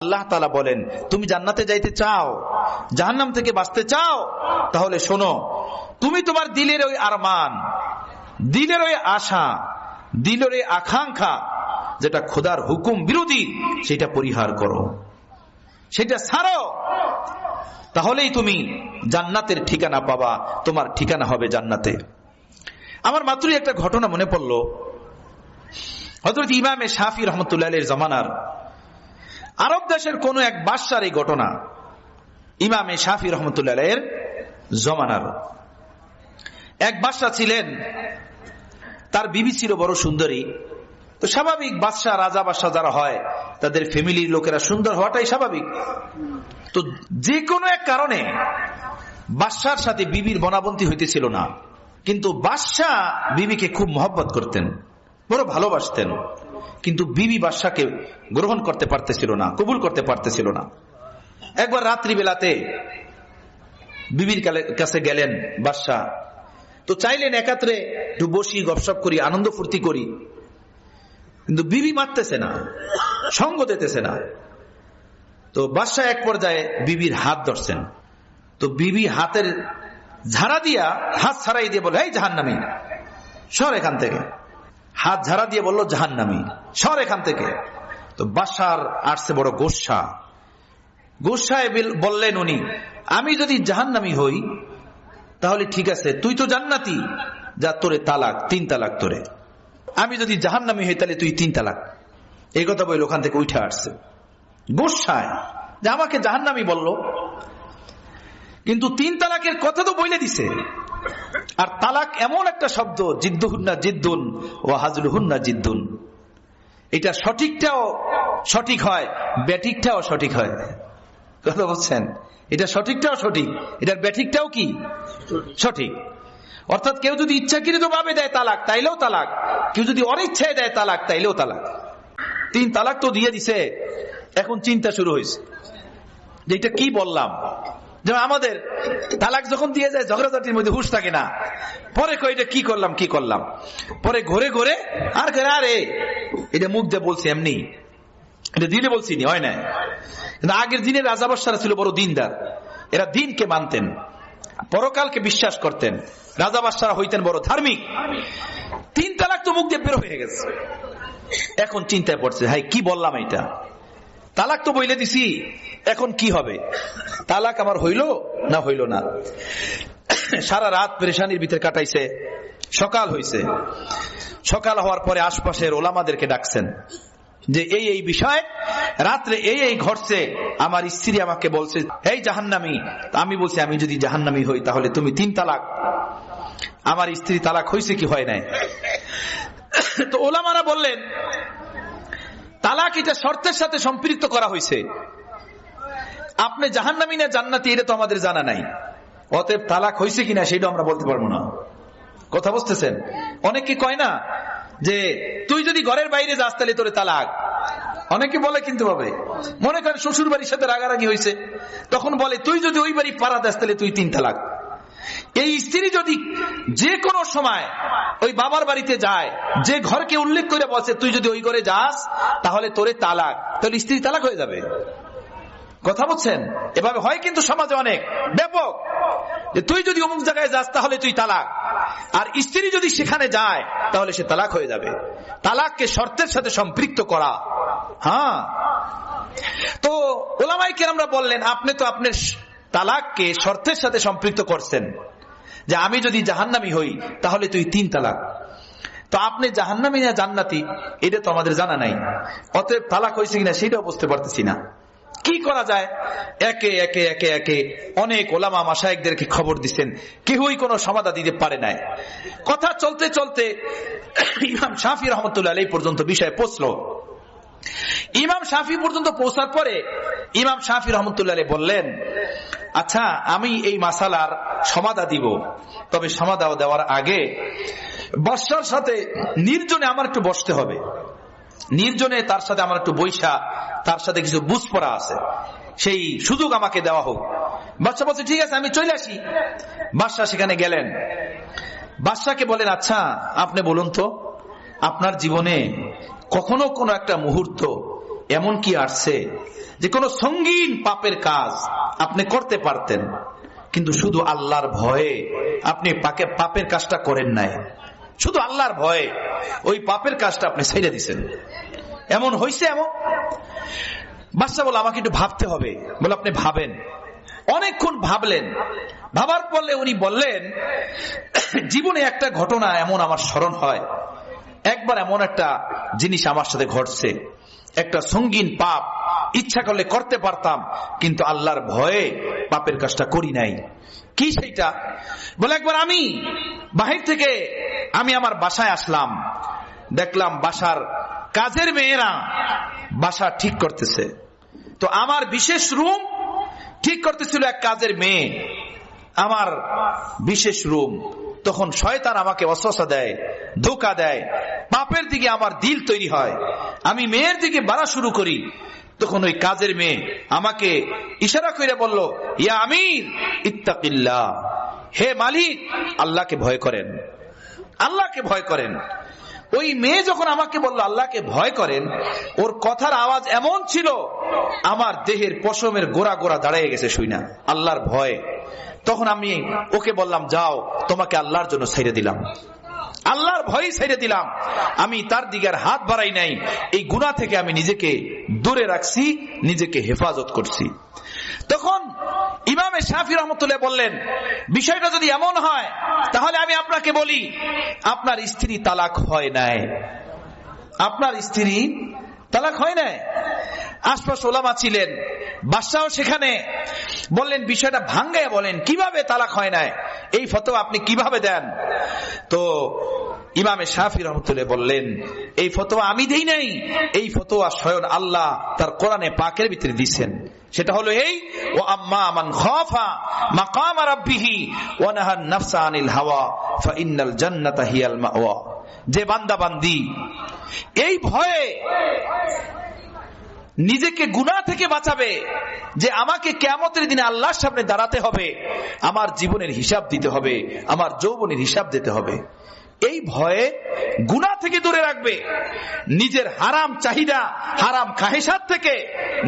আল্লাহ তাআলা বলেন, তুমি জান্নাতে যাইতে চাও, জাহান্নাম থেকে বাঁচতে চাও, তাহলে শোনো, তুমি তোমার দিলের ওই আরমান, দিলের ওই আশা, দিলের ওই আকাঙ্ক্ষা যেটা খোদার হুকুম বিরোধী, সেটা পরিহার করো, সেটা ছাড়ো, তাহলেই তুমি জান্নাতের ঠিকানা পাবা, তোমার ঠিকানা হবে জান্নাতে। আমার মাত্রই একটা ঘটনা মনে পড়লো। হযরত ইমামে শাফি রহমতুল্লাহ আলাইহির জামানার আরব দেশের কোন এক বাদশার এই ঘটনা। ইমামে শাফি রহমতুল্লাহ আলাইহির জামানার এক বাদশা ছিলেন, তার বিবি ছিল বড় সুন্দরী। তো স্বাভাবিক, বাদশা, রাজা বাদশা যারা হয় তাদের ফ্যামিলির লোকেরা সুন্দর হওয়াটাই স্বাভাবিক। তো যে কোনো এক কারণে বাদশার সাথে বিবির বনাবন্তি হইতেছিল না, কিন্তু বাদশা বিবিকে খুব মহব্বত করতেন, বড় ভালোবাসতেন, কিন্তু বিবি বাদশাকে গ্রহণ করতে পারতেছিল না, কবুল করতে পারতেছিল না। একবার রাত্রিবেলাতে বিবির কাছে গেলেন বাদশা, তো চাইলেন একাত্রে একটু বসি, গপসপ করি, আনন্দ ফুর্তি করি, কিন্তু বিবি মানতেছে না, সঙ্গ দিতেছে না। তো বাদশা এক পর্যায়ে বিবির হাত ধরছেন। তো বিবি হাতের ঝাড়া দিয়া, হাত ছাড়াই দিয়ে বলে, এই জাহান্নামী, সর এখান থেকে। হাত ঝাড়া দিয়ে বললো, জাহান্নামী, সর এখান থেকে। তো বাদশার আসছে বড় গোসা। গোসায় বললেন উনি, আমি যদি জাহান্নামী হই তাহলে ঠিক আছে, তুই তো জান্নাতি, যা তোরে তালাক, 3 তালাক তোরে। আমি যদি জাহান্নামী হই তাহলে তুই 3 তালাক। এই কথা বলে ওখান থেকে উঠে আসছে গোসায়, যে আমাকে জাহান্নামী বললো, কিন্তু 3 তালাকের কথা তো বলে দিছে। আর তালাক এমন একটা শব্দ, জিদ্দুহুন্না জিদ্দুন ও হাজলুহুন্না জিদ্দুন, এটা সঠিকটাও সঠিক হয়, ব্যাঠিকটাও সঠিক হয়। কথা বলছেন, এটা সঠিকটাও সঠিক, এটার ব্যাঠিকটাও কি সঠিক। অর্থাৎ কেউ যদি ইচ্ছাকৃত ভাবে দেয় তালাক, তাইলেও তালাক, কেউ যদি অনিচ্ছায় দেয় তালাক, তাইলেও তালাক। 3 তালাক তো দিয়ে দিছে, এখন চিন্তা শুরু হয়েছে যে এটা কি বললাম। যেমন আমাদের তালাক যখন দিয়ে যায়, ঝগড়াঝাটির মধ্যে হুঁশ থাকে না, পরে কই এটা কি করলাম কি করলাম, পরে ঘুরে ঘুরে আর আরে এটা মুখ দিয়ে বলছি, এমনি এটা দিনে বলছি নি, হয় না। কিন্তু আগের দিনের রাজা বাদশারা ছিল বড় দিনদার, এরা দিনকে মানতেন, পরকালকে বিশ্বাস করতেন, রাজা বাদশারা হইতেন বড় ধার্মিক। 3 তালাক তো মুখ দিয়ে বের হয়ে গেছে, এখন চিন্তায় পড়ছে, হাই কি বললাম এটা, তালাক তো বইলে দিছি, এখন কি হবে, তালাক আমার হইল না হইল না। সারা রাত পেরেশানির ভিতরে কাটাইছে। সকাল হইছে, সকাল হওয়ার পরে আশপাশের ওলামাদেরকে ডাকছেন যে এই বিষয় রাত্রে এই ঘটছে, আমার স্ত্রী আমাকে বলছে এই জাহান্নামী। আমি বলছি, আমি যদি জাহান্নামী হই তাহলে তুমি 3 তালাক। আমার স্ত্রী তালাক হয়েছে কি হয় নাই? তো ওলামারা বললেন, তালাক এটা শর্তের সাথে সম্পৃক্ত করা হয়েছে, আপনি জাহান্নামী না জান্নাতি এটা তো আমাদের জানা নাই, অতএব তালাক হয়েছে কিনা সেটা আমরা বলতে পারবো না। কথা বুঝতেছেন? অনেকে কয় না যে তুই যদি ঘরের বাইরে যাস তাহলে তোরে তালাক। অনেকে বলে, কিন্তু ভাবে মনে করেন শ্বশুর বাড়ির সাথে রাগারাগি হয়েছে, তখন বলে তুই যদি ওই বাড়ি পাড়া দাস তাহলে তুই 3 তালাক। এই স্ত্রী যদি যে কোনো সময় ওই বাবার বাড়িতে যায়, যে ঘরকে উল্লেখ করে বলছে তুই যদি ওই ঘরে যাস তাহলে তোরে তালাক, তাহলে স্ত্রী তালাক হয়ে যাবে। কথা বলছেন? এভাবে হয় কিন্তু সমাজে অনেক ব্যাপক, যে তুই যদি অমুক জায়গায় যাস তাহলে তুই তালাক, আর স্ত্রী যদি সেখানে যায় তাহলে সে তালাক হয়ে যাবে। তালাককে শর্তের সাথে সম্পৃক্ত করা। হ্যাঁ, তো ওলামায়ে কেরামরা বললেন, আপনি তো আপনার তালাককে শর্তের সাথে সম্পৃক্ত করছেন, যে আমি যদি জাহান্নামী হই তাহলে তুই 3 তালাক। তো আপনি জাহান্নামী না জান্নাতি এটা তো আমাদের জানা নাই, অতএব তালাক হয়েছে কিনা সেটাও বুঝতে পারতেছি না। কি করা যায়? একে একে একে একে অনেক ওলামা মাশায়েখদেরকে খবর দিচ্ছেন, কেউই কোনো সমাধান দিতে পারে নাই। কথা চলতে চলতে ইমাম শাফি রহমতুল্লাহ আলাইহি পর্যন্ত বিষয় পৌঁছলো। ইমাম শাফি পর্যন্ত পৌঁছার পরে ইমাম শাফি রহমতুল্লাহ আলাইহি বললেন, আচ্ছা আমি এই মাসালার সমাধান দিব, তবে সমাধান দেওয়ার আগে বাদশার সাথে নির্জনে আমার একটু বসতে হবে, নির্জনে তার সাথে আমার একটু বৈশা, তার সাথে কিছু বুঝ পড়া আছে, সেই সুযোগ আমাকে দেওয়া হোক। বাদশা বলছে ঠিক আছে আমি চলে আসি। বাদশা সেখানে গেলেন। বাদশাকে বলেন, আচ্ছা আপনি বলুন তো, আপনার জীবনে কখনো কোনো একটা মুহূর্ত এমন কি আসছে যে কোনো সঙ্গীন পাপের কাজ আপনি করতে পারতেন, কিন্তু শুধু আল্লাহর ভয়ে আপনি পাপের কাজটা করেন নাই, শুধু আল্লাহর ভয়ে ওই পাপের কাজটা আপনি ছেড়ে দিছেন? এমন হয়েছে? এমন বাদশা বলে আমাকে একটু ভাবতে হবে। বলে আপনি ভাবেন। অনেকক্ষণ ভাবলেন, ভাবার পরে উনি বললেন, জীবনে একটা ঘটনা এমন আমার স্মরণ হয়, একবার এমন একটা জিনিস আমার সাথে ঘটছে, একটা সঙ্গীন পাপ ইচ্ছা করলে করতে পারতাম, কিন্তু আল্লাহর ভয়ে পাপের কাজটা করি নাই। কি সেইটা? বলে একবার আমি বাহির থেকে আমি আমার বাসায় আসলাম, দেখলাম বাসার কাজের মেয়েরা বাসা ঠিক করতেছে। তো আমার বিশেষ রুম ঠিক করতেছিল এক কাজের মেয়ে, আমার বিশেষ রুম। তখন শয়তান আমাকে ওয়াসওয়াসা দেয়, ধোঁকা দেয়, পাপের দিকে আমার দিল তৈরি হয়, আমি মেয়ের দিকে বাড়া শুরু করি। তখন ওই কাজের মেয়ে আমাকে ইশারা করে বলল, ইয়া আমির ইত্তাকিল্লাহ, হে মালিক আল্লাহকে ভয় করেন, আল্লাহকে ভয় করেন। ওই মেয়ে যখন আমাকে বলল আল্লাহকে ভয় করেন, ওর কথার আওয়াজ এমন ছিল আমার দেহের পশমের গোড়া গোড়া দাঁড়িয়ে গেছে শুইনা, আল্লাহর ভয়। তখন আমি ওকে বললাম, যাও তোমাকে আল্লাহর জন্য ছেড়ে দিলাম, আল্লাহর ভয়ে ছেড়ে দিলাম। আমি তার দিকে আর হাত বাড়াই নাই। এই গুনাহ থেকে আমি নিজেকে দূরে রাখছি, নিজেকে হেফাজত করছি। তখন ইমামে শাফি রহমতুল্লাহ বললেন, বিষয়টা যদি এমন হয় তাহলে আমি আপনাকে বলি, আপনার স্ত্রী তালাক হয় নাই, আপনার স্ত্রী তালাক হয় নাই। আশপাশ ওলামা ছিলেন, বাদশাও সেখানে। বললেন, বিষয়টা ভাঙ্গায় বলেন, কিভাবে তালাক হয় নাই, এই ফতোয়া আপনি কিভাবে দেন? তো ইমামে শাফি রহমতুল্লাহ বললেন, এই ফতোয়া আমি দেই নাই, এই ফতোয়া স্বয়ং আল্লাহ তার কোরআনে পাকের ভিতরে দিয়েছেন। সেটা হলো এই, ও আম্মা মান খাফা মাকাম রাব্বিহি ওয়া নাহান নাফসা আনিল হাওয়া ফাইন্নাল জান্নাতা হিয়াল মাওয়া। যে বান্দা বান্দি এই ভয়ে নিজেকে গুনাহ থেকে বাঁচাবে যে আমাকে কিয়ামতের দিনে আল্লাহর সামনে দাঁড়াতে হবে, আমার জীবনের হিসাব দিতে হবে, আমার যৌবনের হিসাব দিতে হবে, এই ভয়ে গুনাহ থেকে দূরে রাখবে, নিজের হারাম চাহিদা হারাম খাহেসাত থেকে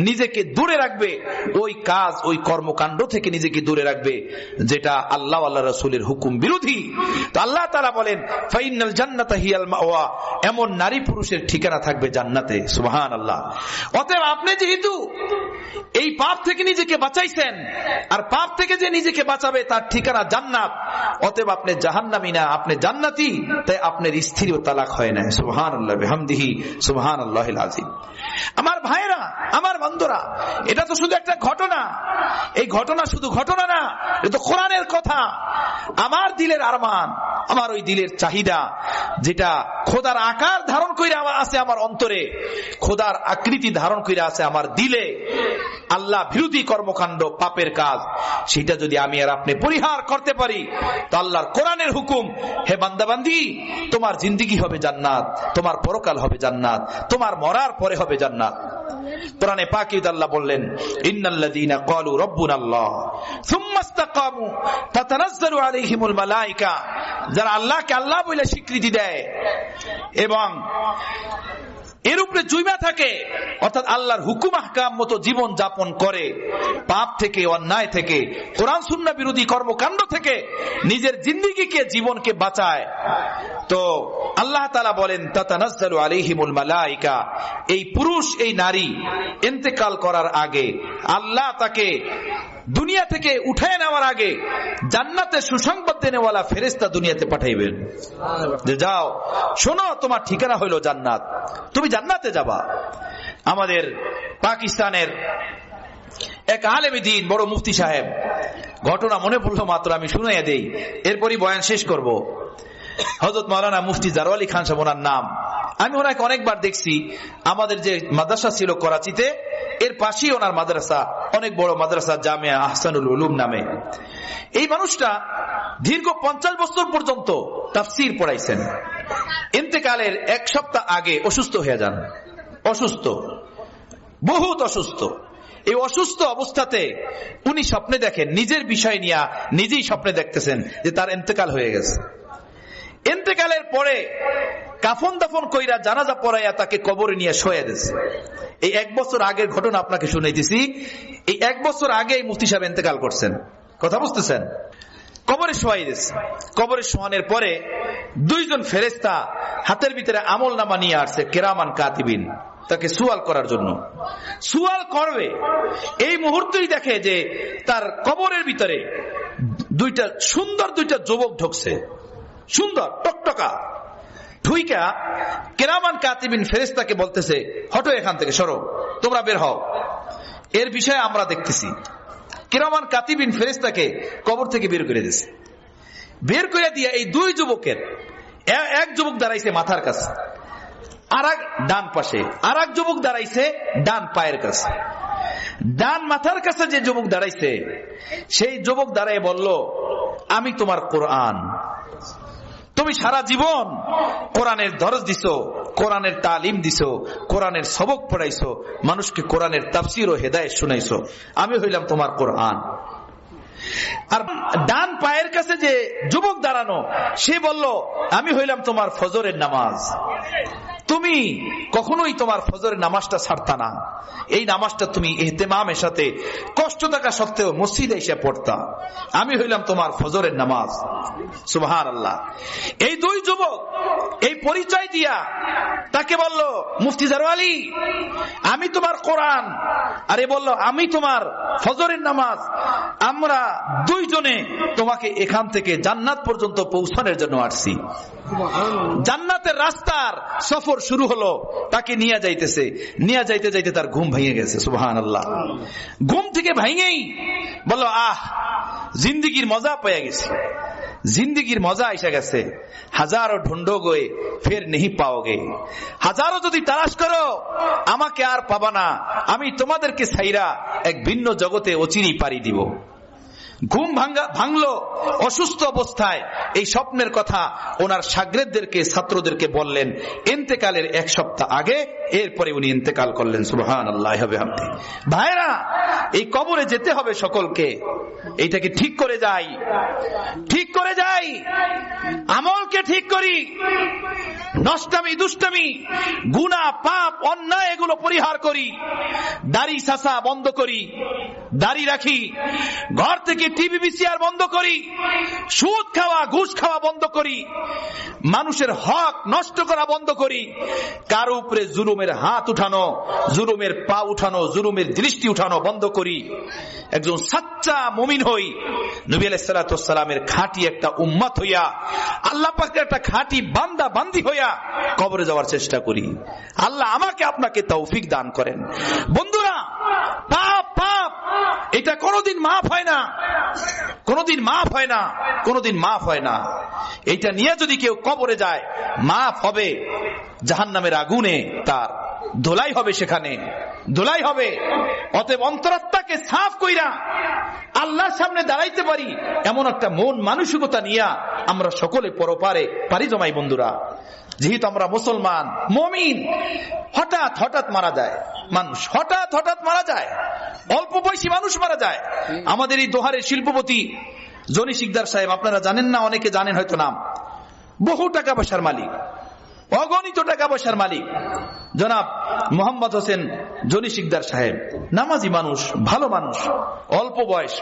নিজেকে দূরে রাখবে, ওই কাজ ওই কর্মকাণ্ড থেকে নিজেকে দূরে রাখবে যেটা আল্লাহ আল্লাহ রাসূলের হুকুম বিরোধী। তো আল্লাহ তাআলা বলেন, ফাইনাল জান্নাতা হিয়াল মাওয়া, এমন নারী পুরুষের ঠিকানা থাকবে জান্নাতে। সুবহানাল্লাহ। অতএব আপনি যেহেতু এই পাপ থেকে নিজেকে বাঁচাইছেন, আর পাপ থেকে যে নিজেকে বাঁচাবে তার ঠিকানা জান্নাত, অতএব আপনি জাহান্নামী না, আপনি জান্নাতি। তাই আপনার স্ত্রীও তালাক হয় না। সুবহানাল্লাহ বিহামদিহি সুবহানাল্লাহিল আযীম। আমার ভাইরা, আমার বন্ধুরা, এটা তো শুধু একটা ঘটনা। এই ঘটনা শুধু ঘটনা না, এটা তো কোরআনের কথা। আমার দিলের আরমান, আমার ওই দিলের চাহিদা যেটা খোদার আকার ধারণ করে আছে আমার অন্তরে, খোদার আকৃতি ধারণ করে আছে আমার দিলে, আল্লাহ বিরোধী কর্মকাণ্ড পাপের কাজ, সেটা যদি আমি আর আপনি পরিহার করতে পারি তো আল্লাহর কোরআনের হুকুম, হে বান্দাবান্দি তোমার জিন্দেগি হবে জান্নাত, তোমার পরকাল হবে জান্নাত, তোমার মরার পরে হবে জান্নাত। কোরআনে পাকে আল্লাহ বললেন, ইন্নাল্লাযীনা ক্বালু রাব্বুনাল্লাহ সুম্মা ইসতাকামু তাতানাজ্জালু আলাইহিমুল মালায়েকা, যারা আল্লাহকে আল্লাহ বলে স্বীকৃতি দেয় এবং এর উপরে জুইমা থাকে, অর্থাৎ আল্লাহর হুকুম আহকাম মতো জীবন যাপন করে, পাপ থেকে অন্যায় থেকে কোরআন সুন্নাহ বিরোধী কর্মকাণ্ড থেকে নিজের জিন্দেগিকে জীবনকে বাঁচায়, তো আল্লাহ তাআলা বলেন তাতানাজ্জালু আলাইহিমুল মালায়েকা, এই পুরুষ এই নারী ইন্তেকাল করার আগে আল্লাহ তাকে দুনিয়া থেকে উঠায় নেওয়ার আগে জান্নাতে সুসংবাদ দেনেওয়ালা ফেরেশতা দুনিয়াতে পাঠাইবেন যে যাও শোনো, তোমার ঠিকানা হইল জান্নাত, তুমি জান্নাতে যাবা। আমাদের পাকিস্তানের এক আলেমে দ্বীন বড় মুফতি সাহেব, ঘটনা মনে পড়লো মাত্র, আমি শুনাইয়া দেই, এরপরই বয়ান শেষ করব। হযরত মাওলানা মুফতি জারওয়াল আলী খান সাহেব ওনার নাম। আমি ওনাকে অনেকবার দেখছি, আমাদের যে মাদ্রাসা ছিল করাচিতে, এর পাশেই ওনার মাদ্রাসা, অনেক বড় মাদ্রাসা, জামিয়া আহসানুল উলুম নামে। এই মানুষটা দীর্ঘ 50 বছর পর্যন্ত তাফসীর পড়াইছেন। ইন্তেকালের এক সপ্তাহ আগে অসুস্থ হয়ে যান, অসুস্থ, বহুত অসুস্থ। এই অসুস্থ অবস্থাতে উনি স্বপ্নে দেখেন, নিজের বিষয় নিয়ে নিজেই স্বপ্নে দেখতেছেন যে তার ইন্তেকাল হয়ে গেছে। ইন্তেকালের পরে কাফন দাফন কইরা জানাজা পড়াইয়া তাকে কবরে নিয়ে শোয়া দিয়েছে। এই 1 বছর আগের ঘটনা আপনাকে শুনাইতেছি। এই 1 বছর আগে মুফতি সাহেব ইন্তেকাল করছেন, কথা বুঝতেছেন? কবরে শোয়াই দিয়েছে। কবরে শোয়ানোর পরে 2 জন ফেরেশতা হাতের ভিতরে আমল নামা নিয়ে আসছে, কেরামান কাতিবিন, তাকে সুয়াল করার জন্য। সুয়াল করবে এই মুহূর্তেই দেখে যে তার কবরের ভিতরে সুন্দর দুইটা যুবক ঢুকছে, সুন্দর টকটকা। ঢুইকা কেরামান কাতিবিন ফেরেশতাকে বলতেছে, হটো এখান থেকে, সরো, তোমরা বের হও, এর বিষয়ে আমরা দেখতেছি। কেরামান কাতিবিন ফেরেশতাকে কবর থেকে বের করে দিয়েছে। বের করে দিয়ে এই 2 যুবকের, এক যুবক দাঁড়াইছে মাথার কাছে, আর এক ডান পাশে, আর এক যুবক দাঁড়াইছে ডান পায়ের কাছে। ডান মাথার কাছে যে যুবক দাঁড়াইছে সেই যুবক দাঁড়ায় বলল, আমি তোমার কোরআন, তুমি সারা জীবন কোরআনের দরজ দিছো, কোরআনের তালিম দিছো, কোরআনের সবক পড়াইছো, মানুষকে কোরআনের তাফসীর ও হেদায়েত শুনাইছো, আমি হইলাম তোমার কোরআন। আর ডান পায়ের কাছে যে যুবক দাঁড়ানো সে বলল, আমি হইলাম তোমার ফজরের নামাজ, তুমি কখনোই তোমার ফজরের নামাজটা ছাড়তা না, এই নামাজটা তুমি ইহতেমামের সাথে কষ্ট থাকা সত্ত্বেও মসজিদে এসে পড়তা, আমি হইলাম তোমার ফজরের নামাজ। সুবহানাল্লাহ। এই 2 যুবক এই পরিচয় দিয়া তাকে বলল, মুফতি জারওয়ালি, আমি তোমার কোরআন, আরে বলল আমি তোমার ফজরের নামাজ। আমরা 2 জনে তোমাকে এখান থেকে জান্নাত পর্যন্ত পৌঁছানোর জন্য আসছি। জান্নাতের রাস্তার সফর শুরু হলো, তাকে নিয়ে যাইতেছে, নিয়ে যাইতে যাইতে তার ঘুম ভেঙে গেছে। সুবহানাল্লাহ। ঘুম থেকে ভেঙেই বলল, আহ, জিন্দেগির মজা পেয়ে গেছে, জিন্দেগির মজা এসে গেছে, হাজারো ঢুন্ডো গয়ে ফের নেহি পাওগে, হাজারো যদি তালাশ করো আমাকে আর পাবা না, আমি তোমাদেরকে ছাইরা এক ভিন্ন জগতে অচিরেই পাড়ি দিব। ঘুম ভাঙলো অসুস্থ অবস্থায়। এই স্বপ্নের কথা ওনার শাগরেদদেরকে, ছাত্রদেরকে বললেন ইন্তেকালের 1 সপ্তাহ আগে, এরপরে উনি ইন্তেকাল করলেন। সুবহানাল্লাহ। ভাইরা, এই কবরে যেতে হবে সকলকে, এইটাকে ঠিক করে যাই, ঠিক করে যাই, আমলকে ঠিক করি, নষ্টামি দুষ্টামি গুনাহ পাপ অন্যায় এগুলো পরিহার করি, দাড়ি সাসা বন্ধ করি, দাড়ি রাখি, ঘর থেকে টিভি ভিসিআর বন্ধ করি, সুদ খাওয়া ঘুষ খাওয়া বন্ধ করি, মানুষের হক নষ্ট করা বন্ধ করি, কারো উপরে জুলুমের হাত উঠানো, জুলুমের পা উঠানো, জুলুমের দৃষ্টি উঠানো বন্ধ করি। একজন সাচ্চা মুমিন হই, নবী আলাইহিস সালাতু ওয়াস সালামের খাঁটি একটা উম্মত হইয়া, আল্লাহ পাকের একটা খাঁটি বান্দা বান্দি হইয়া কবরে যাওয়ার চেষ্টা করি। আল্লাহ আমাকে আপনাকে তৌফিক দান করেন। বন্ধুরা, পাপ পাপ এটা কোনোদিন মাফ হয় না, কোনোদিন মাফ হয় না, কোনোদিন মাফ হয় না। এইটা নিয়ে যদি কেউ কবরে যায়, মাফ হবে জাহান্নামের আগুনে, তার ধোলাই হবে, সেখানে ধোলাই হবে। অতএব অন্তরাত্মাকে সাফ কইরা আল্লাহর সামনে দাঁড়াইতে পারি এমন একটা মন মানসিকতা নিয়ে আমরা সকলে পরপারে পারি জমাই। বন্ধুরা, যেহেতু আমরা মুসলমান মুমিন, হঠাৎ হঠাৎ মারা যায় মানুষ, হঠাৎ হঠাৎ মারা যায়, অল্প বয়সী মানুষ মারা যায়। আমাদের এই দোহারের শিল্পপতি জনি শিকদার সাহেব, আপনারা জানেন না, অনেকে জানেন হয়তো নাম, বহু টাকা পয়সার মালিক, অগণিত টাকা পয়সার মালিক জনাব মোহাম্মদ হোসেন জনি শিকদার সাহেব, নামাজি মানুষ, ভালো মানুষ, অল্প বয়স।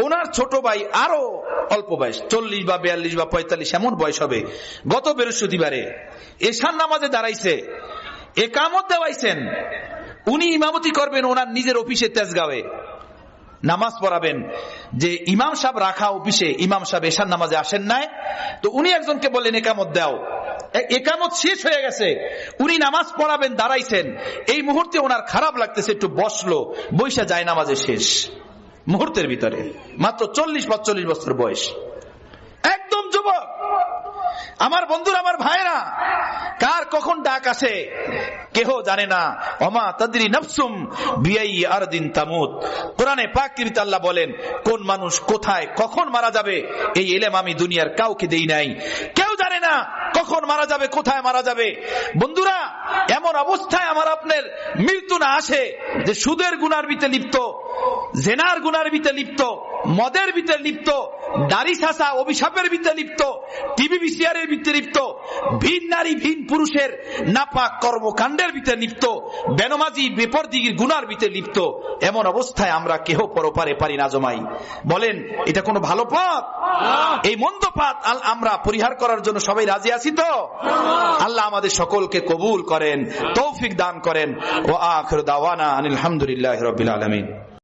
ওনার ছোট ভাই আরো অল্প বয়স, 40 বা 42 বা 45 এমন বয়স হবে। গত বৃহস্পতিবারে এশার নামাজে দাঁড়াইছে, একামত দেওয়াইছেন, উনি ইমামতি করবেন ওনার নিজের অফিসে তেজগাঁওয়ে, নামাজ পড়াবেন। যে ইমাম সাহেব রাখা অফিসে, ইমাম সাহেব এশার নামাজে আসেন নাই, তো উনি একজনকে বললেন একামত দাও। একামত শেষ হয়ে গেছে, উনি নামাজ পড়াবেন, দাঁড়াইছেন। এই মুহূর্তে ওনার খারাপ লাগতেছে, একটু বসলো, বৈশা যায় নামাজে শেষ মুহূর্তের ভিতরে, মাত্র 40-45 বছর বয়স, একদম যুবক। আমার বন্ধুরা, আমার ভাইরা, কার কখন ডাক আসে কেহ জানে না। ওমা তাদরি নাফসুম বিআই আরদিন তামুত। কোরআনে পাকের ভিতরে আল্লাহ বলেন, কোন মানুষ কোথায় কখন মারা যাবে এই ইলম আমি দুনিয়ার কাউকে দেই নাই। কেউ জানে না কখন মারা যাবে, কোথায় মারা যাবে। বন্ধুরা, এমন অবস্থায় আমার আপনার মৃত্যু না আসে যে সুদের গুনার ভিতরে লিপ্ত, জেনার গুনার ভিতরে লিপ্ত, মদের ভিতরে লিপ্ত, দাড়ি ছাঁচা অভিশাপের ভিতরে লিপ্ত, টিভি বিসিআরের ভিতরে লিপ্ত, ভিন নারী ভিন পুরুষের নাপাক কর্মকাণ্ডের ভিতরে লিপ্ত, বেনমাজি বেপরদিগির গুনার ভিতরে লিপ্ত, এমন অবস্থায় আমরা কেহ পরপারে পারি না জমাই। বলেন এটা কোনো ভালো পথ? এই মন্দ পথ আমরা পরিহার করার জন্য সবাই রাজি আছি তো? আল্লাহ আমাদের সকলকে কবুল করেন, তৌফিক দান করেন। ওয়া আখিরু দাওয়ানা আনিল হামদুলিল্লাহি রাব্বিল আলামিন।